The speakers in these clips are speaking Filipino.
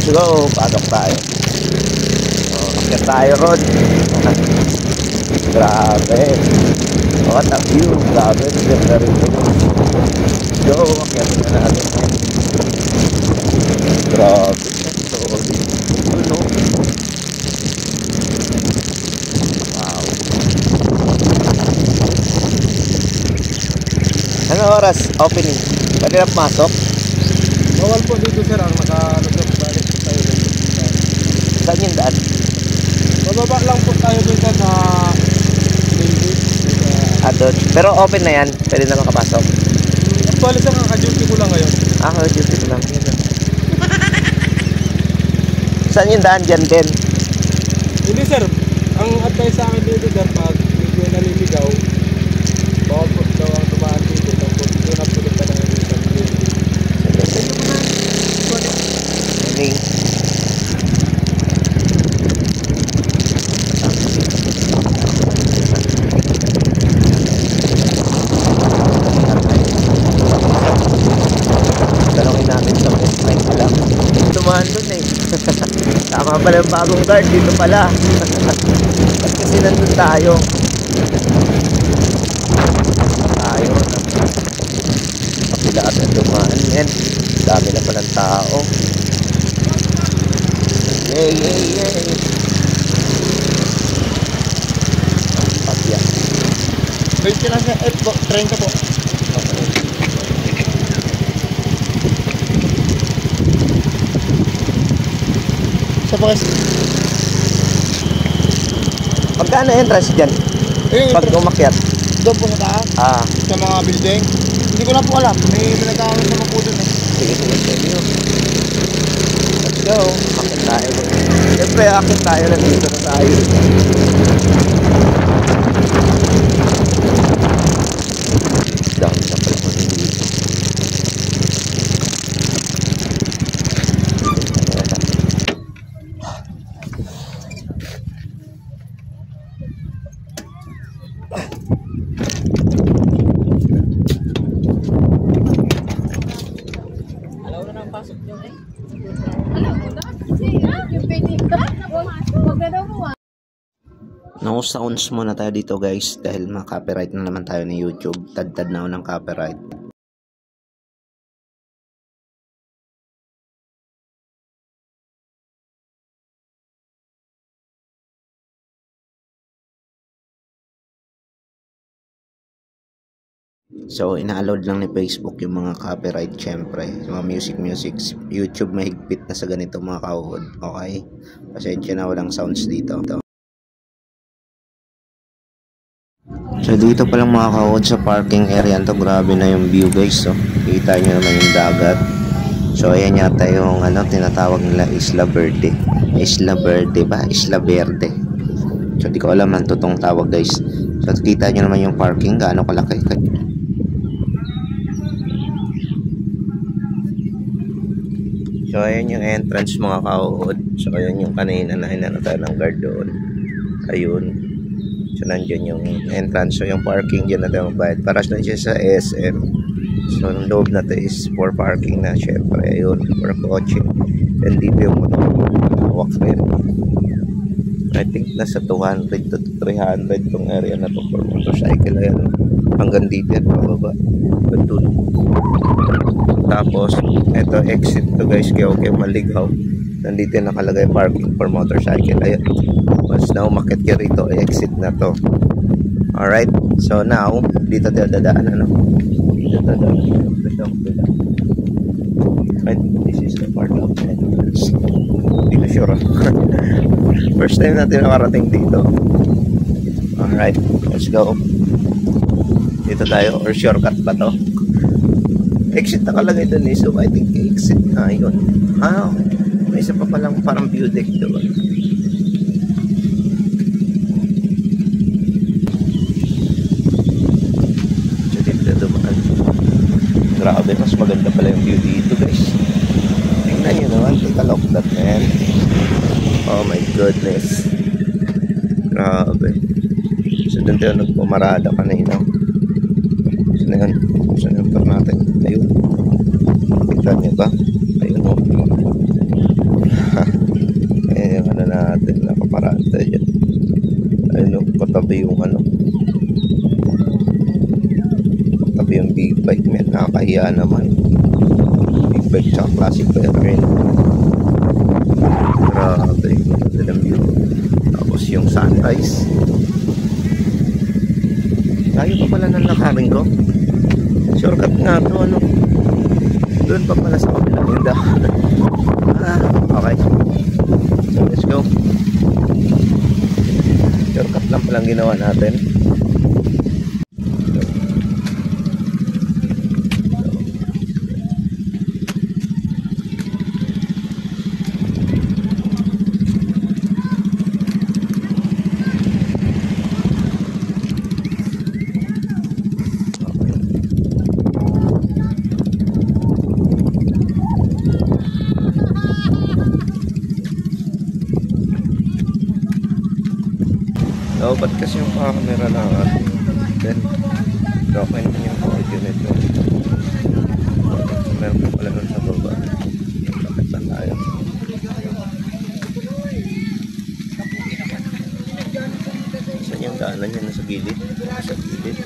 let's go. Pasok tayo. Akit tayo ron. Grabe. What a view. Grabe. Ganda rin ito. Let's go. Akit na natin. Grabe. Ano? Wow. Ano oras? Opening. Pwede na pumasok? Bawal po dito sir, ang nakalusot balik po tayo dito. Saan yung daan? Bababa lang po tayo dito sa doon. Pero open na yan, pwede na makapasok. Actually sir, kaka-duty ko lang ngayon. Kaka-duty ko lang. Saan yung daan dyan din? Hindi sir, ang advice sa akin dito sir, pag medyo naliligaw, bawal po daw ang tumaan dito, tapos dito na po dito lang dito. Talongin natin sa mga strike alam. Tumahan dun eh. Tama pala yung bagong guard. Dito pala. Ba't kasi nandun tayo? Tayo na. Kapila at dumaan yan. Dami na palang tao. Yay, yay, yay. Pagya. 20 lang sir, 30 po. Sa pakas. Pagkano entrance dyan? Pag umakyat? Doon po sa taas? Sa mga building? Hindi ko na po alam. May pinagkakaroon naman po doon eh. Sige, sige. Let's go. Akit tayo. Siyempre, akit tayo. Nandito na tayo. Down na pala mo dito. No sounds muna tayo dito guys dahil ma-copyright na naman tayo ni YouTube. Tad-tad na ako ng copyright. So ina-allowed lang ni Facebook yung mga copyright syempre. Mga music. YouTube mahigpit na sa ganito mga kauhod. Okay? Pasensya na, walang sounds dito. So dito pa lang mga kauhod sa parking area to, grabe na yung view guys. So kita nyo naman yung dagat. So ayan yata yung tinatawag nila Isla Verde. Isla Verde ba? Isla Verde. So di ko alam ang totoong tawag guys. So kita nyo naman yung parking, gaano kalaki. So ayan yung entrance mga kauhod. So ayan yung kanina na hinano tayo ng guard doon. Ayun. So nandiyan yung entrance. So yung parking dyan na tayo magbayad. Para na siya sa SM. So yung loob na to is for parking na syempre. Ayun. For coaching. And dito yung motor. Walk rin. I think nasa 200 to 300 tong area na to for motorcycle. Ayan. Hanggang dito yan pababa. Doon. Tapos ito exit to guys. Kaya okay maligaw. Nandito yung nakalagay parking for motorcycle. Ayan. Once na umakit ka rito, exit na to. Alright. So now, dito tayo dadaan. Dito dadaan. And this is the part of the entrance. Hindi ko sure. First time natin nakarating dito. Alright. Let's go. Dito tayo. Or shortcut ba to? Exit nakalagay doon eh. So I think exit na yun. May isa pa palang parang view deck doon. So dito dumaan. Grabe, mas maganda pala yung view dito guys. Tingnan nyo naman. Take a look at that man. Oh my goodness. Grabe. So doon tayo nagpumarada kanina. So na yun. So na yung natin. Ayun. Kita nyo ba? Ayun o. tabi yung ano. Tabi yung big bike, men. Nakakahiya naman. Big bike tsaka classic bike rin. Grabe. Dalang view. Tapos yung sunrise. Tayo pa pala ng lakarin ko. Shortcut nga to, ano. Doon pa pala sa kabila yung daan. Okay. So let's go. Shortcut lang palang ginawa natin. Ba't kasi yung camera na then okay naman yung audio nito. Meron pa pala nun sa baba. Bakit ba tayo? Saan yung daanan yan? Nasa gilid? Nasa gilid.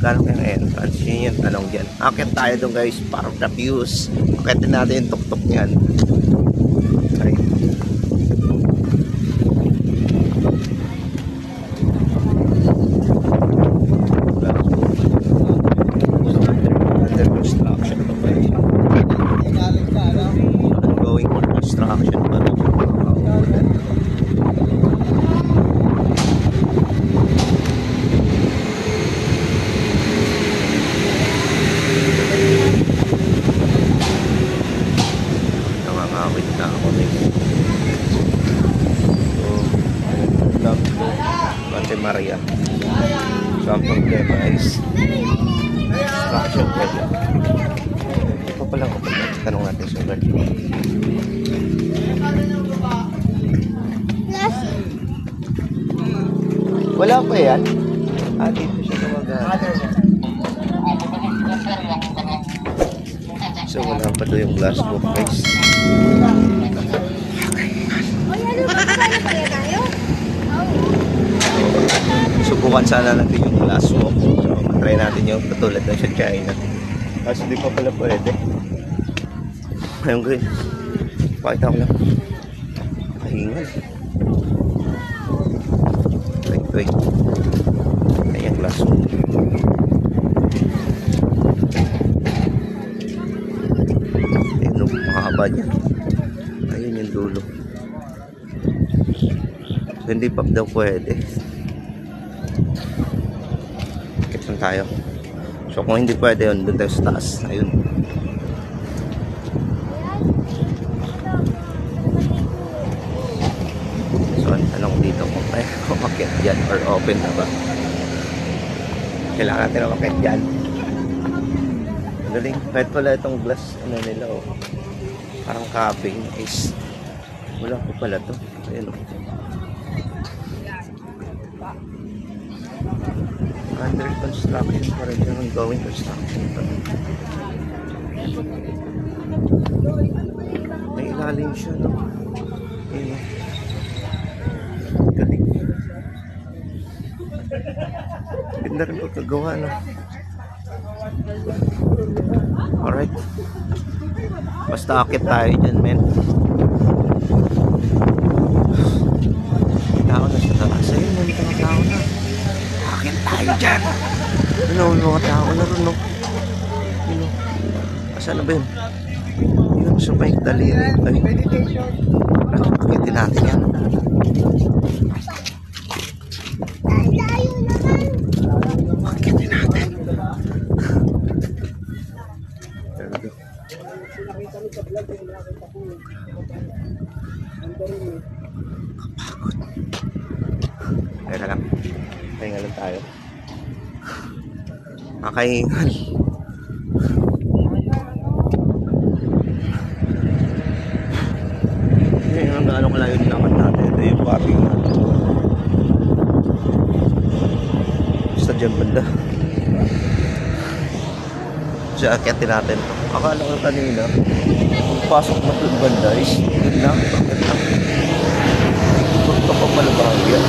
Gano'n kayong entrance? Yun yung tanong dyan. Akit tayo doon guys para the views. Akitin natin yung tuk-tuk nyan. Okay. Under construction pa ba? Ongoing construction pa. Maria. So ang problema is construction pwede. Hindi pa pala ako pala. Tanong natin sa guard. Wala pa yan? Dito siya nawagan. So wala pa doon yung glass book guys. Subukan sana natin yung glass walk. So, try natin yung patulad ng sa China. Kasi hindi pa pala pwede. Ayun guys. Pakita ko lang. Kahingal. Wait. Ayan glass walk. Ayun o, makakaba niya. Ayun yung dulo. So, hindi pa daw pwede. Tayo. So kung hindi pwede yun, doon tayo sa taas. Ayun. So anong dito kung umakit dyan or open na ba? Kailangan natin umakit dyan. Galing. Kahit pala itong glass ano nila oh. Parang cabin is wala ko pala to. Ayun oh. Under construction pa rin yung ongoing construction pa rin. May ilalim siya no. Ayun. Galing. Ganda rin pagkagawa no. Alright. Basta akit tayo dyan men. Tao na sa taas. Ayun mo mga tao na. Akit tayo dyan. Ano mga tao na rin no. Yun o. Asan na ba yun? Yun sa may daliri. Ay. Akitin natin yan. Akitin natin. There we go. Nakahingal. Ngayon ang gaano kalayo din naman natin. Ito yung parking natin. Basta dyan banda. Siya akyatin natin. Akala ko kanina pasok na doon banda is yun lang. Bakit lang? Huwag pa malabahagya.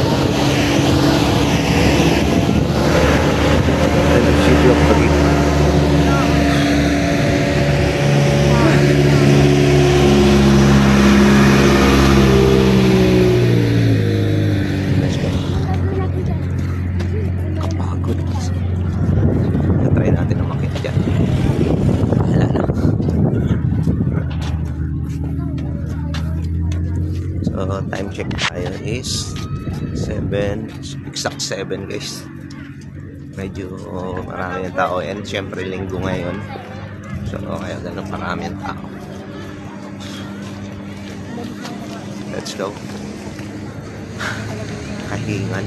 Ay, nag-city of pagi. Let's go. Kapagod. Try natin na makita dyan. Wala na. So, time check tayo is 7, exact 7 guys. Medyo marami ang tao and syempre linggo ngayon. So, kaya ganun marami ang tao. Let's go. Kahingan.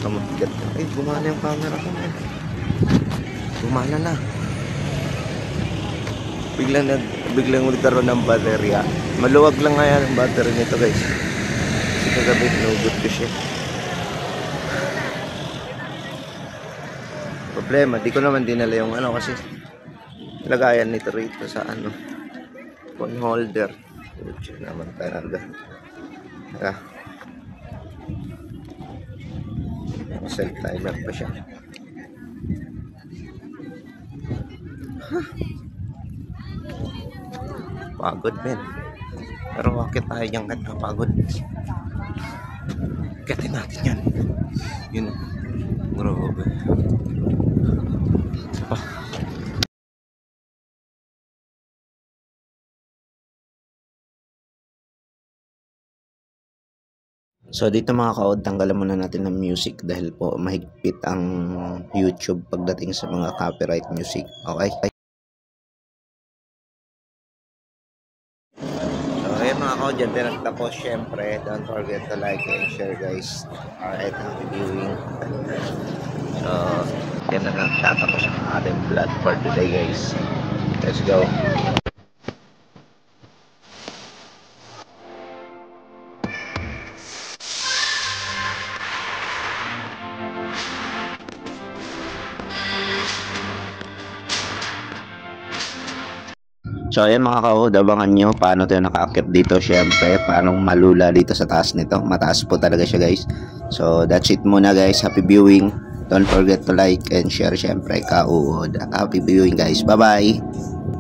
So, mabigat na. Ay, gumana yung camera ko. Gumana na. Biglang nagkaroon ng baterya. Maluwag lang nga yan ang battery nito guys. Kasi kagabi pinugot ko siya. Problema, di ko naman dinala yung ano kasi lagayan nito rito sa ano phone holder. Diyan naman talaga. Self timer pa siya. Pagod men. Pero bakit tayo dyan kahit kapagod? Katin natin yan. Yun. Grabe. So dito mga kaod, tanggalan muna natin ng music dahil po mahigpit ang YouTube pagdating sa mga copyright music. Okay? So ayun mga kaod, dyan din nagtapos. Syempre, don't forget to like and share guys. Alright, happy viewing. So yan na lang siya tapos ang ating vlog for today guys. Let's go. So ayan mga kaod, abangan nyo paano tayo nakaakyat dito. Syempre, paano malula dito sa taas nito. Mataas po talaga siya guys. So that's it muna guys. Happy viewing. Don't forget to like and share syempre kaod. Happy viewing guys. Bye bye.